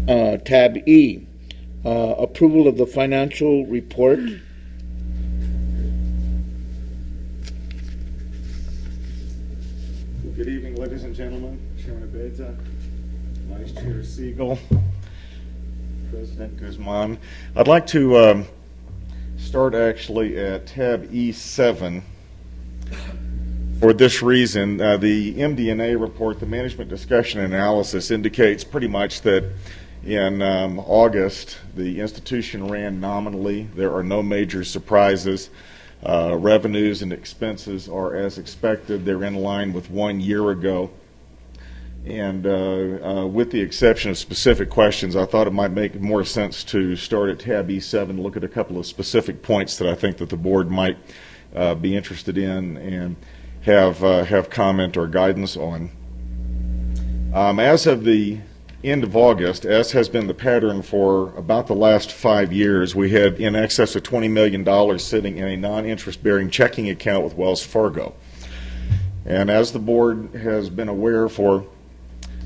Tab E, approval of the financial report. Good evening, ladies and gentlemen. Chairman Abeyta, Vice Chair Siegel, President Guzman. I'd like to start actually at tab E7. For this reason, the MD&A report, the Management Discussion and Analysis, indicates pretty much that in August, the institution ran nominally. There are no major surprises. Revenues and expenses are as expected. They're in line with 1 year ago. And with the exception of specific questions, I thought it might make more sense to start at tab E7, look at a couple of specific points that I think that the board might be interested in and have comment or guidance on. As of the end of August, as has been the pattern for about the last 5 years, we had in excess of $20 million sitting in a non-interest-bearing checking account with Wells Fargo. And as the board has been aware for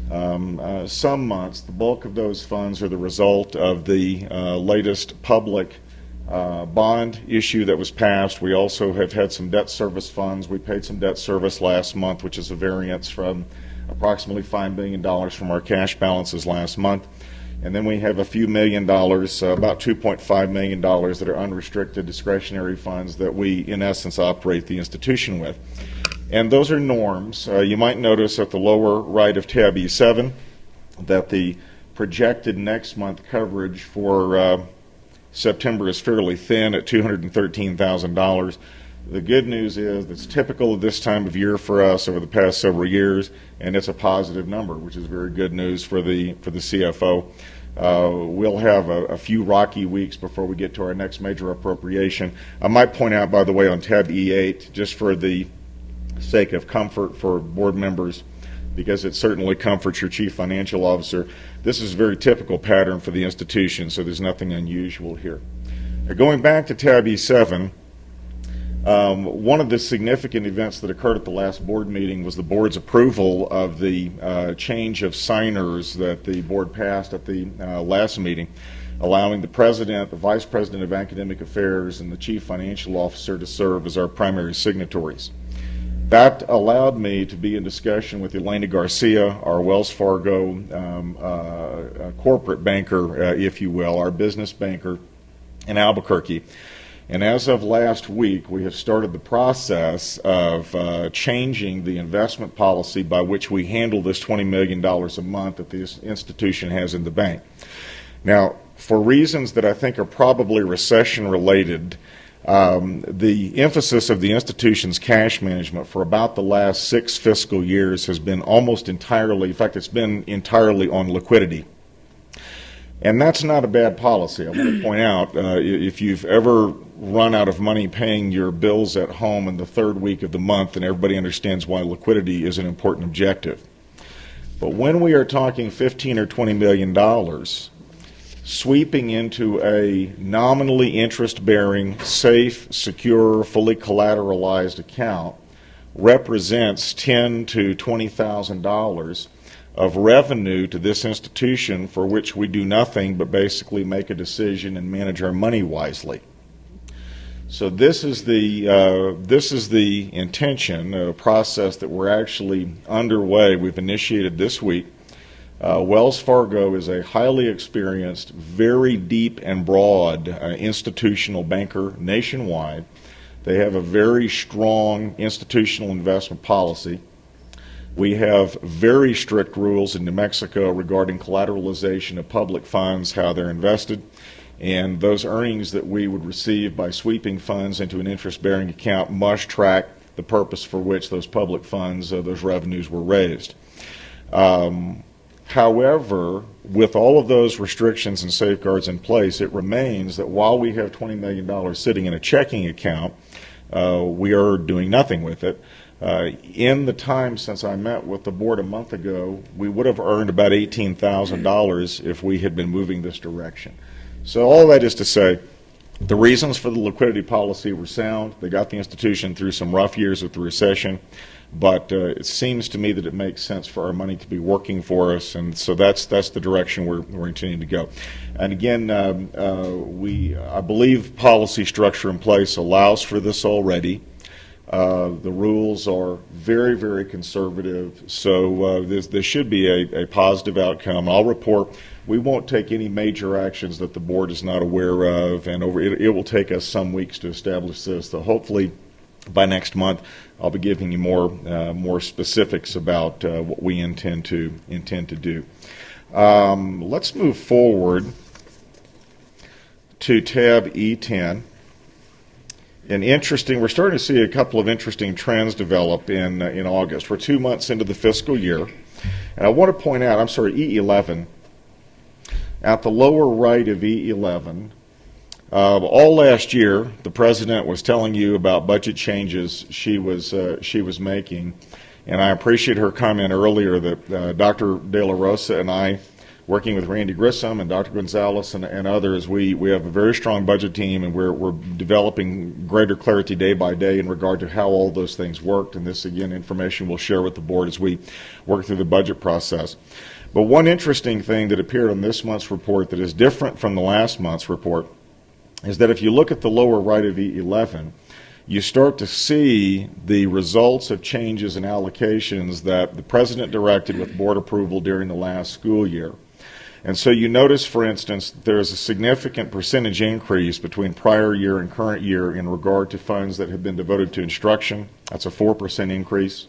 some months, the bulk of those funds are the result of the latest public bond issue that was passed. We also have had some debt service funds. We paid some debt service last month, which is a variance from approximately $5 million from our cash balances last month. And then we have a few $1 million, about $2.5 million that are unrestricted discretionary funds that we, in essence, operate the institution with. And those are norms. You might notice at the lower right of tab E7 that the projected next month coverage for September is fairly thin at $213,000. The good news is it's typical of this time of year for us over the past several years, and it's a positive number, which is very good news for the CFO. We'll have a few rocky weeks before we get to our next major appropriation. I might point out, by the way, on tab E8, just for the sake of comfort for board members, because it certainly comforts your chief financial officer, this is a very typical pattern for the institution, so there's nothing unusual here. Now, going back to tab E7, one of the significant events that occurred at the last board meeting was the board's approval of the change of signers that the board passed at the last meeting, allowing the president, the vice president of academic affairs, and the chief financial officer to serve as our primary signatories. That allowed me to be in discussion with Elena Garcia, our Wells Fargo corporate banker, if you will, our business banker in Albuquerque. And as of last week, we have started the process of changing the investment policy by which we handle this $20 million a month that this institution has in the bank. Now, for reasons that I think are probably recession-related, the emphasis of the institution's cash management for about the last 6 fiscal years has been almost entirely, in fact, it's been entirely on liquidity. And that's not a bad policy. I want to point out, if you've ever run out of money paying your bills at home in the 3rd week of the month, then everybody understands why liquidity is an important objective. But when we are talking $15 or $20 million, sweeping into a nominally interest-bearing, safe, secure, fully collateralized account represents $10,000 to $20,000 of revenue to this institution for which we do nothing but basically make a decision and manage our money wisely. So this is the intention, a process that we're actually underway. We've initiated this week. Wells Fargo is a highly experienced, very deep and broad institutional banker nationwide. They have a very strong institutional investment policy. We have very strict rules in New Mexico regarding collateralization of public funds, how they're invested, and those earnings that we would receive by sweeping funds into an interest-bearing account must track the purpose for which those public funds, those revenues were raised. However, with all of those restrictions and safeguards in place, it remains that while we have $20 million sitting in a checking account, we are doing nothing with it. In the time since I met with the board a month ago, we would have earned about $18,000 if we had been moving this direction. So all that is to say, the reasons for the liquidity policy were sound. They got the institution through some rough years with the recession. but it seems to me that it makes sense for our money to be working for us, and so that's the direction we're intending to go. And again, I believe policy structure in place allows for this already. The rules are very, very conservative, so this should be a positive outcome. I'll report. We won't take any major actions that the board is not aware of, and it will take us some weeks to establish this. So hopefully, by next month, I'll be giving you more specifics about what we intend to do. Let's move forward to tab E10. And we're starting to see a couple of interesting trends develop in August. We're 2 months into the fiscal year. And I want to point out, E11, at the lower right of E11, all last year, the president was telling you about budget changes she was making. And I appreciate her comment earlier that Dr. De La Rosa and I, working with Randy Grissom and Dr. Gonzalez and others, we have a very strong budget team, and we're developing greater clarity day by day in regard to how all those things worked. And this, again, information we'll share with the board as we work through the budget process. But one interesting thing that appeared on this month's report that is different from the last month's report is that if you look at the lower right of E11, you start to see the results of changes in allocations that the president directed with board approval during the last school year. And so you notice, for instance, there's a significant percentage increase between prior year and current year in regard to funds that have been devoted to instruction. That's a 4% increase.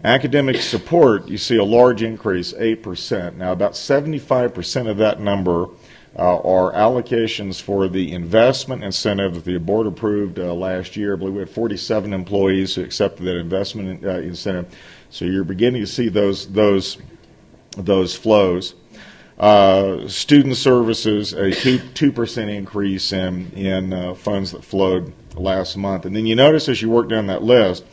Academic support, you see a large increase, 8%. Now, about 75% of that number are allocations for the investment incentive that the board approved last year. I believe we had 47 employees who accepted that investment incentive. So you're beginning to see those flows. Student services, a 2% increase in funds that flowed last month. And then you notice as you work down that list,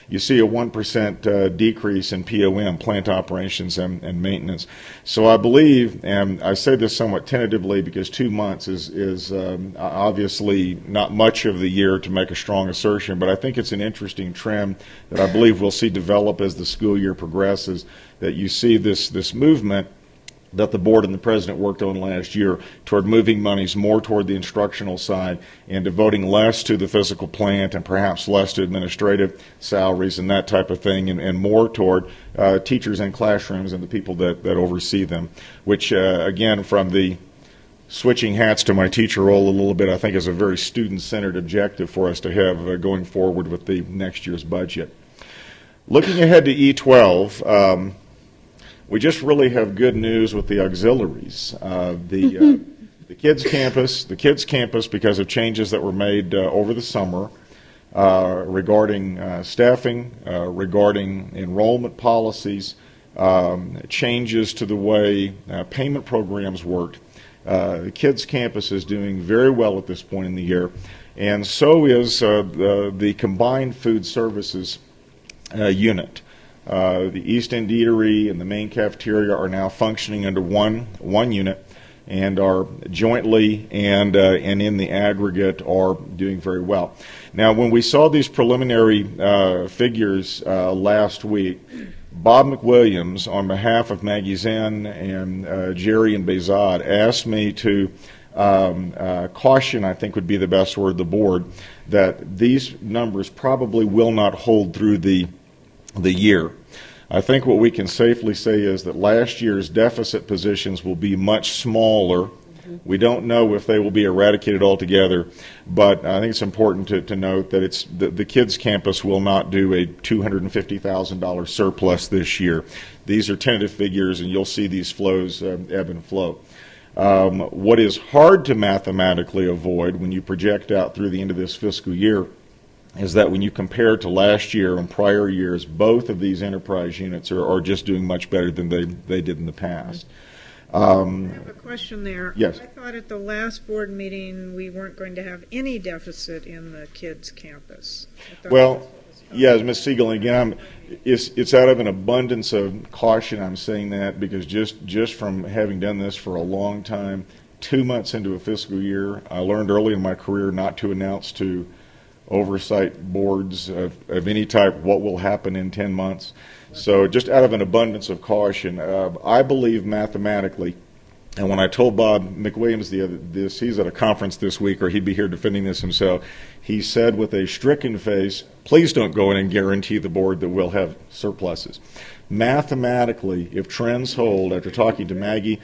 you see a 1% decrease in POM, plant operations and maintenance. So I believe, and I say this somewhat tentatively because 2 months is obviously not much of the year to make a strong assertion, but I think it's an interesting trend that I believe we'll see develop as the school year progresses, that you see this movement that the board and the president worked on last year toward moving monies more toward the instructional side and devoting less to the physical plant and perhaps less to administrative salaries and that type of thing, and more toward teachers in classrooms and the people that oversee them, which, again, from the switching hats to my teacher role a little bit, I think is a very student-centered objective for us to have going forward with the next year's budget. Looking ahead to E12, we just really have good news with the auxiliaries. The kids campus, because of changes that were made over the summer regarding staffing, regarding enrollment policies, changes to the way payment programs worked. The kids campus is doing very well at this point in the year, and so is the combined food services unit. The East End Eatery and the main cafeteria are now functioning under one unit, and are jointly and in the aggregate are doing very well. Now, when we saw these preliminary figures last week, Bob McWilliams, on behalf of Maggie Zen and Jerry and Bezod, asked me to caution, I think would be the best word, the board, that these numbers probably will not hold through the year. I think what we can safely say is that last year's deficit positions will be much smaller. We don't know if they will be eradicated altogether, but I think it's important to note that the kids campus will not do a $250,000 surplus this year. These are tentative figures, and you'll see these flows ebb and flow. What is hard to mathematically avoid when you project out through the end of this fiscal year is that when you compare to last year and prior years, both of these enterprise units are just doing much better than they did in the past. I have a question there. Yes. I thought at the last board meeting we weren't going to have any deficit in the kids' campus. Well, yes, Ms. Siegel, again, it's out of an abundance of caution I'm saying that, because just from having done this for a long time, 2 months into a fiscal year, I learned early in my career not to announce to oversight boards of any type what will happen in 10 months. So just out of an abundance of caution, I believe mathematically, and when I told Bob McWilliams he's at a conference this week, or he'd be here defending this himself, he said with a stricken face, please don't go in and guarantee the board that we'll have surpluses. Mathematically, if trends hold, after talking to Maggie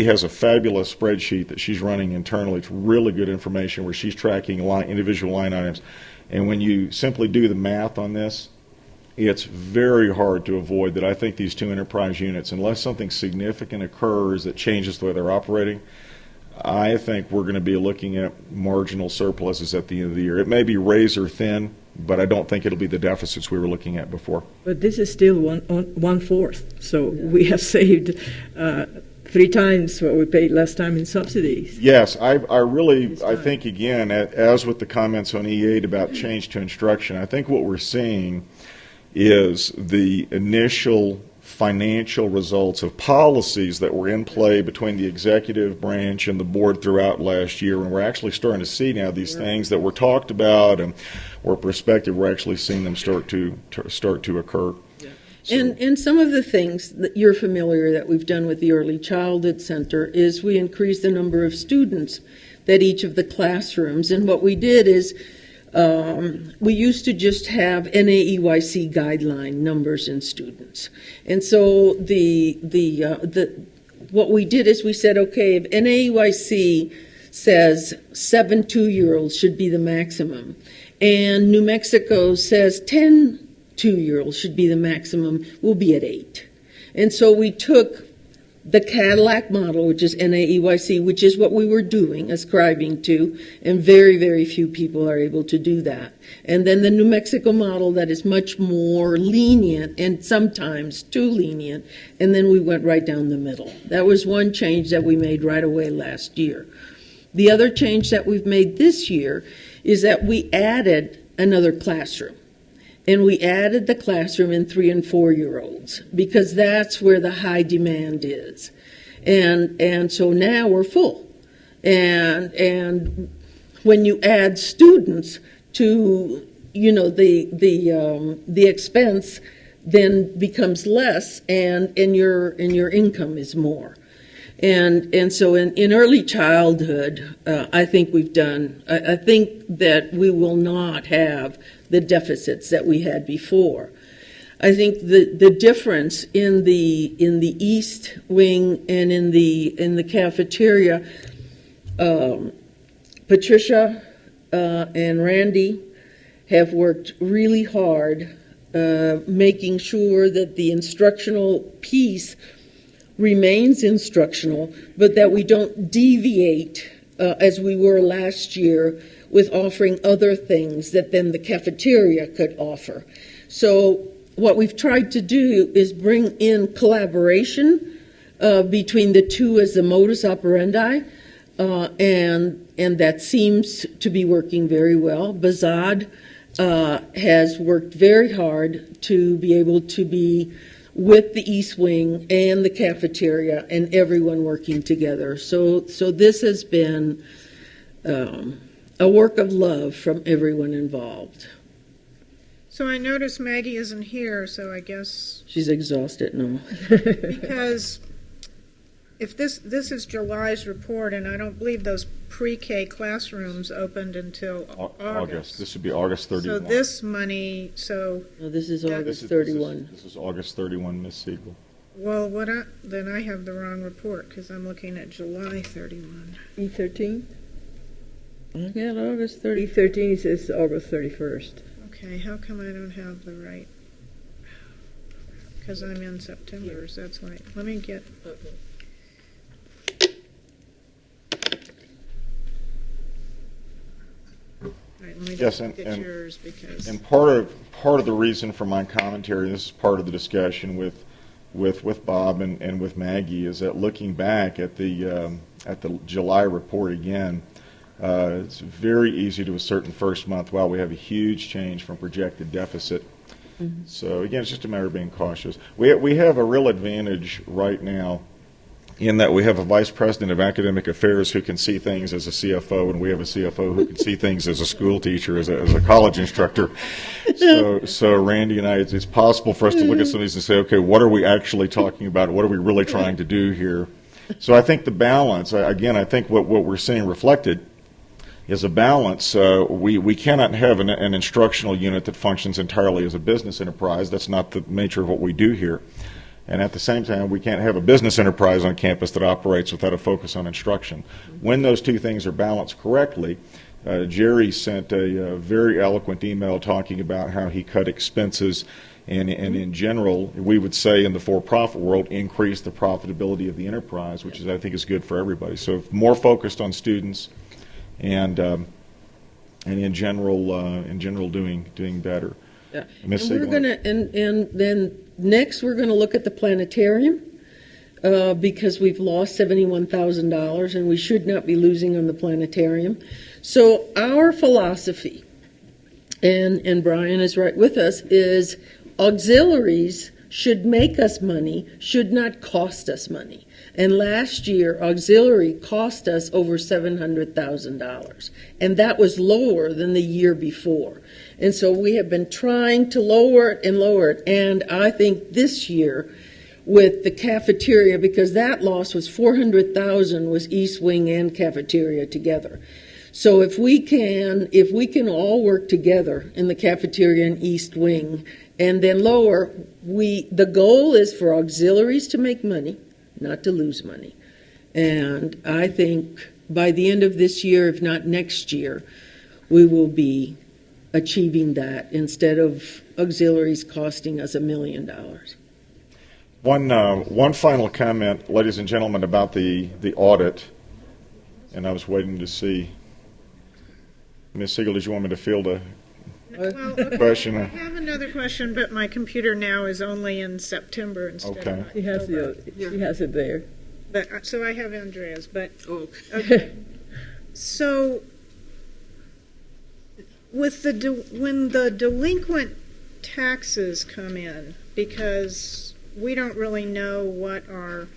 has a fabulous spreadsheet that she's running internally. It's really good information where she's tracking individual line items. And when you simply do the math on this, it's very hard to avoid that. I think these two enterprise units, unless something significant occurs that changes the way they're operating, I think we're going to be looking at marginal surpluses at the end of the year. It may be razor thin, but I don't think it'll be the deficits we were looking at before. But this is still one-fourth, so we have saved 3 times what we paid last time in subsidies. Yes, I think, again, as with the comments on E8 about change to instruction, I think what we're seeing is the initial financial results of policies that were in play between the executive branch and the board throughout last year, and we're actually starting to see now these things that were talked about and were prospective. We're actually seeing them start to occur. Yeah. So, And some of the things that you're familiar that we've done with the Early Childhood Center is we increased the number of students that each of the classrooms, and what we did is we used to just have NAEYC guideline numbers in students. And so what we did is we said, okay, if NAEYC says 7 2-year-olds should be the maximum, and New Mexico says 10 2-year-olds should be the maximum, we'll be at 8. And so we took the Cadillac model, which is NAEYC, which is what we were doing, ascribing to, and very, very few people are able to do that. And then the New Mexico model that is much more lenient and sometimes too lenient, and then we went right down the middle. That was one change that we made right away last year. The other change that we've made this year is that we added another classroom. And we added the classroom in 3 and 4-year-olds because that's where the high demand is. And so now we're full. And when you add students to, the expense then becomes less and your income is more. And so in early childhood, I think I think that we will not have the deficits that we had before. I think the difference in the East Wing and in the cafeteria, Patricia and Randy have worked really hard making sure that the instructional piece remains instructional, but that we don't deviate as we were last year with offering other things that then the cafeteria could offer. So what we've tried to do is bring in collaboration between the two as the modus operandi, and that seems to be working very well. Bazad has worked very hard to be able to be with the East Wing and the cafeteria and everyone working together. So this has been a work of love from everyone involved. So I notice Maggie isn't here, so I guess She's exhausted now. because if this is July's report, and I don't believe those pre-K classrooms opened until August. This would be August 31. So this money, No, this is Yeah. August 31. This is August 31, Ms. Siegel. well, then I have the wrong report because I'm looking at July 31. E13? I got August 30. E13 says August 31st. Okay, how come I don't have the right? Because I'm in September, so that's why. Let me get. All right, let me Yes, just get and- yours because. And part of the reason for my commentary, this is part of the discussion with Bob and with Maggie, is that looking back at the July report again, it's very easy to assert in the first month, wow, we have a huge change from projected deficit. So again, it's just a matter of being cautious. We have a real advantage right now in that we have a vice president of academic affairs who can see things as a CFO, and we have a CFO who can see things as a school teacher, as a college instructor. So Randy and I, it's possible for us to look at some of these and say, okay, what are we actually talking about? What are we really trying to do here? So I think the balance, again, I think what we're seeing reflected is a balance. We cannot have an instructional unit that functions entirely as a business enterprise. That's not the nature of what we do here. And at the same time, we can't have a business enterprise on campus that operates without a focus on instruction. When those two things are balanced correctly, Jerry sent a very eloquent email talking about how he cut expenses and in general, we would say in the for-profit world, increase the profitability of the enterprise, which I think is good for everybody. So more focused on students and in general doing better. Yeah. Ms. And we're Siegel? gonna, and then next we're gonna look at the planetarium, because we've lost $71,000 and we should not be losing on the planetarium. So our philosophy, and Brian is right with us, is auxiliaries should make us money, should not cost us money. And last year, auxiliary cost us over $700,000, and that was lower than the year before. And so we have been trying to lower it and lower it, and I think this year, with the cafeteria, because that loss was $400,000 was East Wing and cafeteria together. So if we can all work together in the cafeteria and East Wing, and then lower, the goal is for auxiliaries to make money, not to lose money. And I think by the end of this year, if not next year, we will be achieving that instead of auxiliaries costing us $1 million. One final comment, ladies and gentlemen, about the audit, and I was waiting to see. Ms. Siegel, did you want me to field a question? I have another question, but my computer now is only in September instead Okay. of She has October. she has it there. But, so I have Andrea's, but, okay. So, with when the delinquent taxes come in, because we don't really know what our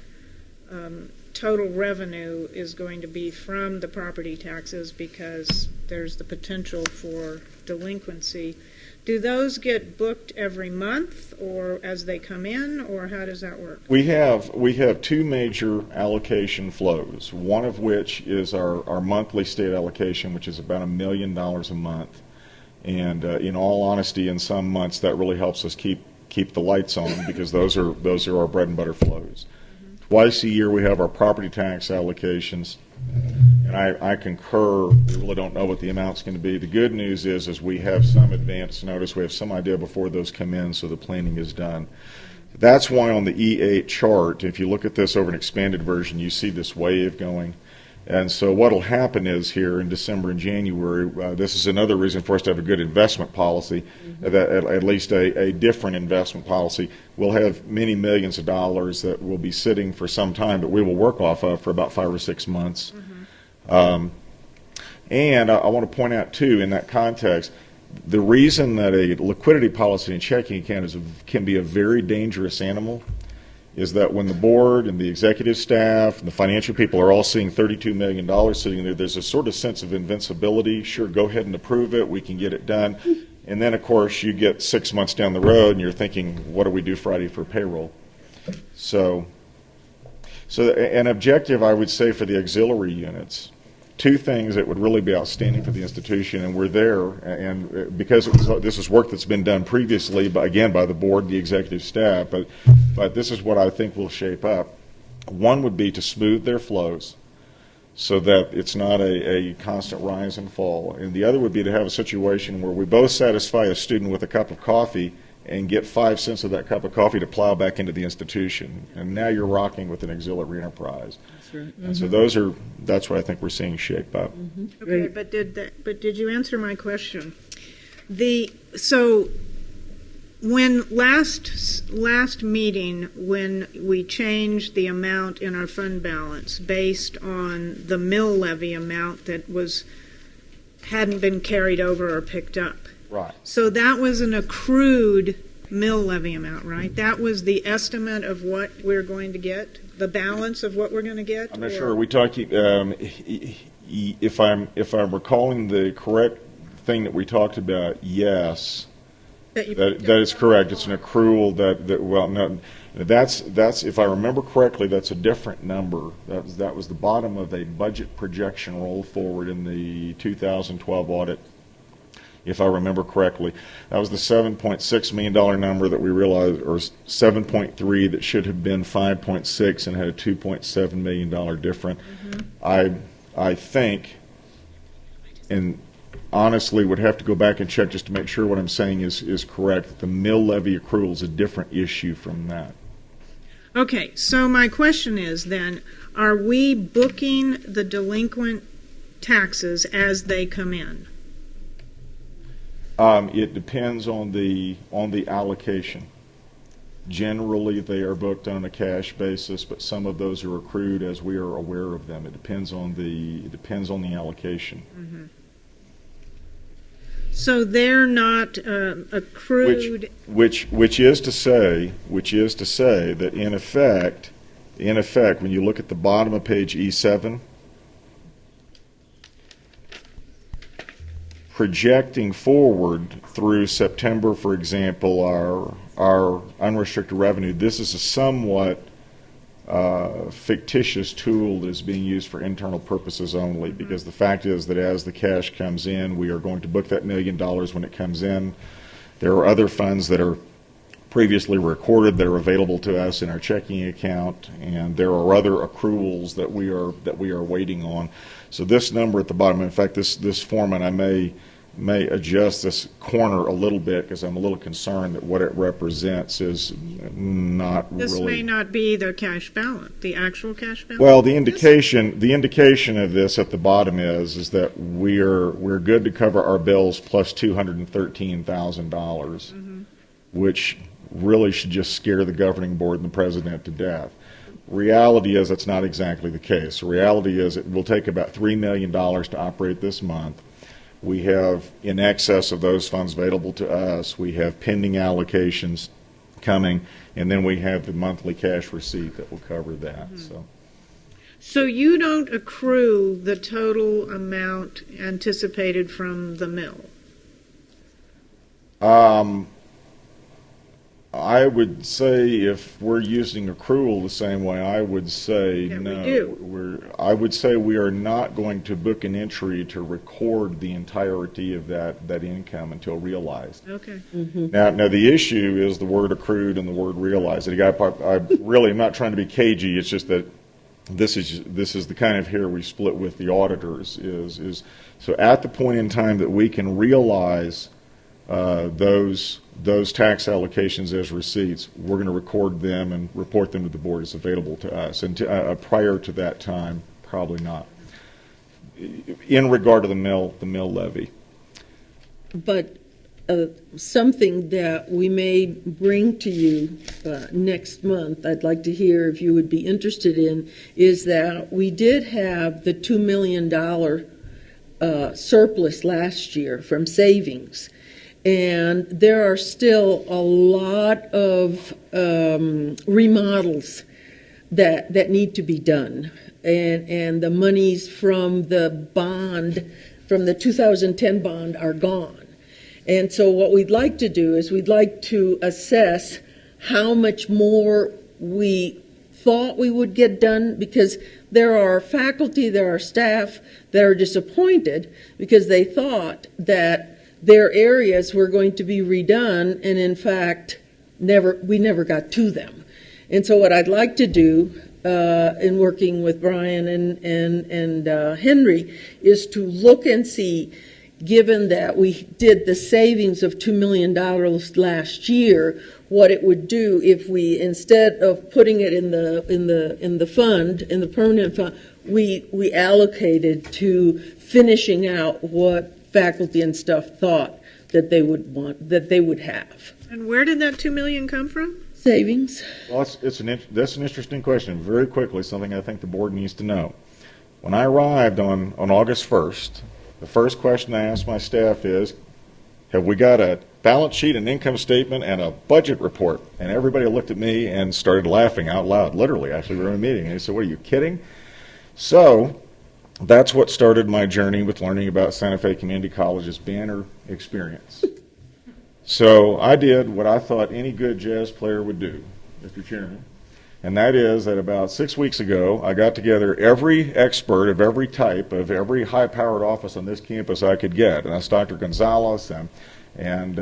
total revenue is going to be from the property taxes because there's the potential for delinquency. Do those get booked every month or as they come in, or how does that work? We have two major allocation flows, one of which is our monthly state allocation, which is about $1 million a month. And in all honesty, in some months that really helps us keep the lights on because those are our bread and butter flows. Twice a year we have our property tax allocations, and I concur. We really don't know what the amount's going to be. The good news is we have some advance notice. We have some idea before those come in, so the planning is done. That's why on the E8 chart, if you look at this over an expanded version, you see this wave going. And so what will happen is here in December and January, this is another reason for us to have a good investment policy, that at least a different investment policy. We'll have many millions of dollars that will be sitting for some time, but we will work off of for about 5 or 6 months. And I want to point out, too, in that context, the reason that a liquidity policy and checking account can be a very dangerous animal is that when the board and the executive staff and the financial people are all seeing $32 million sitting there, there's a sort of sense of invincibility. Sure, go ahead and approve it. We can get it done. And then, of course, you get 6 months down the road and you're thinking, what do we do Friday for payroll? So an objective, I would say, for the auxiliary units, two things that would really be outstanding for the institution, and we're there, and because this is work that's been done previously, but again by the board, the executive staff, but this is what I think will shape up. One would be to smooth their flows so that it's not a constant rise and fall, and the other would be to have a situation where we both satisfy a student with a cup of coffee and get 5 cents of that cup of coffee to plow back into the institution. And now you're rocking with an auxiliary enterprise. That's right. And so that's what I think we're seeing shape up. Okay, but did you answer my question? So when last meeting, when we changed the amount in our fund balance based on the mill levy amount that hadn't been carried over or picked up. Right. So that was an accrued mill levy amount, right? That was the estimate of what we're going to get, the balance of what we're going to get? I'm not or- sure. Are we talking, if I'm recalling the correct thing that we talked about, yes, That you- that is correct. It's an accrual well, no, that's, if I remember correctly, that's a different number. That was the bottom of a budget projection roll forward in the 2012 audit, if I remember correctly. That was the $7.6 million number that we realized, or 7.3 that should have been 5.6 and had a $2.7 million difference. I think, and honestly would have to go back and check just to make sure what I'm saying is correct. The mill levy accrual is a different issue from that. Okay, so my question is then, are we booking the delinquent taxes as they come in? It depends on the allocation. Generally, they are booked on a cash basis, but some of those are accrued as we are aware of them. It depends on the allocation. So they're not accrued. Which is to say that in effect, when you look at the bottom of page E7, projecting forward through September, for example, our unrestricted revenue, this is a somewhat fictitious tool that is being used for internal purposes only, because the fact is that as the cash comes in, we are going to book that $1 million when it comes in. There are other funds that are previously recorded that are available to us in our checking account, and there are other accruals that we are waiting on. So this number at the bottom, in fact, this form, and I may adjust this corner a little bit because I'm a little concerned that what it represents is not This really. may not be the cash balance, the actual cash balance. Well, the indication of this at the bottom is that we're good to cover our bills plus $213,000, which really should just scare the governing board and the president to death. Reality is that's not exactly the case. The reality is it will take about $3 million to operate this month. We have in excess of those funds available to us. We have pending allocations coming, and then we have the monthly cash receipt that will cover that. So you don't accrue the total amount anticipated from the mill? I would say if we're using accrual the same way, I would say Yeah, we no. do. I would say we are not going to book an entry to record the entirety of that income until realized. Okay. Now the issue is the word accrued and the word realized. And I really am not trying to be cagey. It's just that this is the kind of hair we split with the auditors. Is so at the point in time that we can realize those tax allocations as receipts, we're going to record them and report them to the board as available to us. And prior to that time, probably not. In regard to the mill levy. But something that we may bring to you next month, I'd like to hear if you would be interested in, is that we did have the $2 million surplus last year from savings. And there are still a lot of remodels that need to be done. And the monies from the bond, from the 2010 bond, are gone. And so what we'd like to do is we'd like to assess how much more we thought we would get done, because there are faculty, there are staff that are disappointed because they thought that their areas were going to be redone, and in fact, we never got to them. And so what I'd like to do in working with Brian and Henry is to look and see, given that we did the savings of $2 million last year, what it would do if we, instead of putting it in the fund, in the permanent fund, we allocated to finishing out what faculty and stuff thought that they would want, that they would have. And where did that $2 million come from? Savings. Well, that's an interesting question. Very quickly, something I think the board needs to know. When I arrived on August 1st, the first question I asked my staff is, have we got a balance sheet, an income statement, and a budget report. And everybody looked at me and started laughing out loud, literally. Actually, we were in a meeting, and they said, "What, are you kidding?" So that's what started my journey with learning about Santa Fe Community College's banner experience. So I did what I thought any good jazz player would do, Mr. Chairman, and that is that about 6 weeks ago, I got together every expert of every type, of every high-powered office on this campus I could get, and that's Dr. Gonzalez and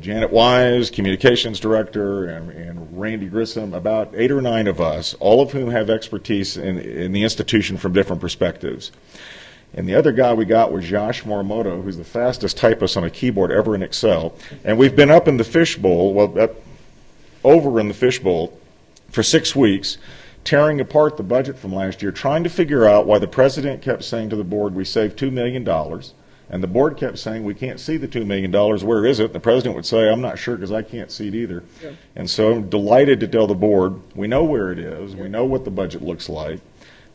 Janet Wise, communications director, and Randy Grissom, about 8 or 9 of us, all of whom have expertise in the institution from different perspectives. And the other guy we got was Josh Morimoto, who's the fastest typist on a keyboard ever in Excel. And we've been up in the fishbowl, over in the fishbowl, for 6 weeks, tearing apart the budget from last year, trying to figure out why the president kept saying to the board, we saved $2 million, and the board kept saying, we can't see the $2 million, where is it? And the president would say, I'm not sure because I can't see it either. Yeah. And so I'm delighted to tell the board, we know where it is, we know what the budget looks like.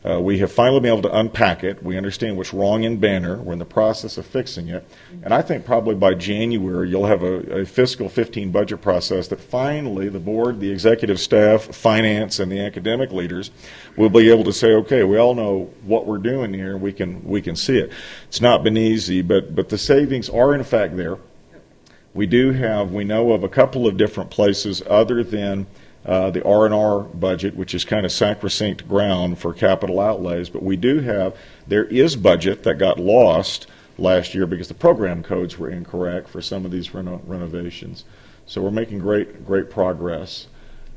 We have finally been able to unpack it. We understand what's wrong in Banner. We're in the process of fixing it. And I think probably by January, you'll have a fiscal 15 budget process that finally the board, the executive staff, finance, and the academic leaders will be able to say, okay, we all know what we're doing here. We can see it. It's not been easy, but the savings are in fact there. We know of a couple of different places other than the R&R budget, which is kind of sacrosanct ground for capital outlays, but there is budget that got lost last year because the program codes were incorrect for some of these renovations. So we're making great progress.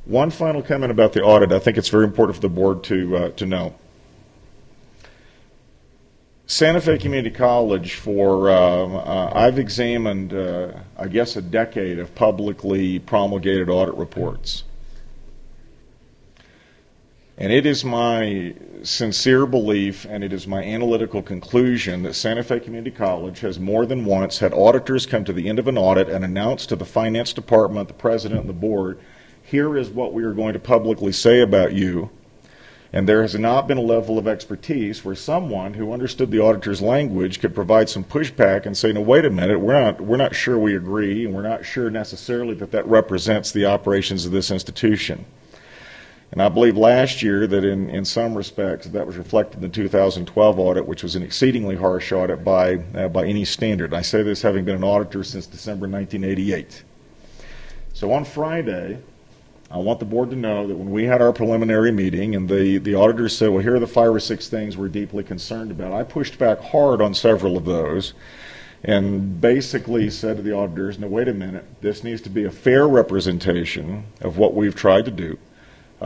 One final comment about the audit. I think it's very important for the board to know. Santa Fe Community College I've examined, I guess, a decade of publicly promulgated audit reports. And it is my sincere belief, and it is my analytical conclusion, that Santa Fe Community College has more than once had auditors come to the end of an audit and announce to the finance department, the president, and the board, here is what we are going to publicly say about you. And there has not been a level of expertise where someone who understood the auditor's language could provide some pushback and say, no, wait a minute, we're not sure we agree, and we're not sure necessarily that represents the operations of this institution. And I believe last year that in some respects that was reflected in the 2012 audit, which was an exceedingly harsh audit by any standard. I say this having been an auditor since December 1988. So on Friday, I want the board to know that when we had our preliminary meeting and the auditors said, well, here are the 5 or 6 things we're deeply concerned about, I pushed back hard on several of those and basically said to the auditors, no, wait a minute, this needs to be a fair representation of what we've tried to do.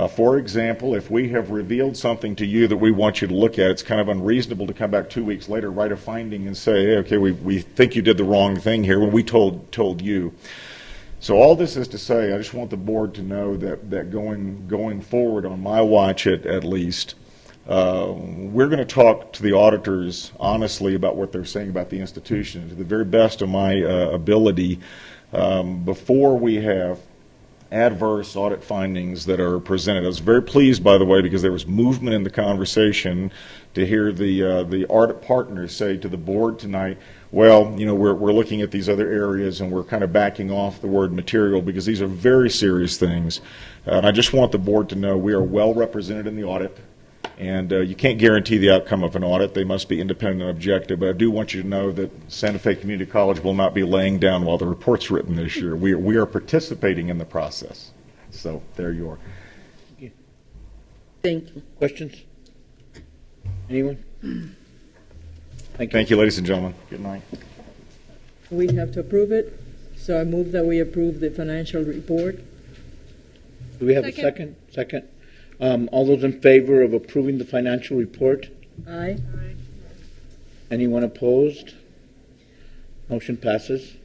For example, if we have revealed something to you that we want you to look at, it's kind of unreasonable to come back 2 weeks later, write a finding, and say, hey, okay, we think you did the wrong thing here when we told you. So all this is to say, I just want the board to know that going forward on my watch at least, we're going to talk to the auditors honestly about what they're saying about the institution to the very best of my ability before we have adverse audit findings that are presented. I was very pleased, by the way, because there was movement in the conversation to hear the audit partners say to the board tonight, well, you know, we're looking at these other areas and we're kind of backing off the word material because these are very serious things. And I just want the board to know we are well represented in the audit. And you can't guarantee the outcome of an audit. They must be independent and objective. But I do want you to know that Santa Fe Community College will not be laying down while the report's written this year. We are participating in the process. So there you are. Thank you. Questions? Anyone? Thank you, ladies and gentlemen. Good night. We have to approve it, so I move that we approve the financial report. Do we have a second? Second. All those in favor of approving the financial report? Aye. Anyone opposed? Motion passes.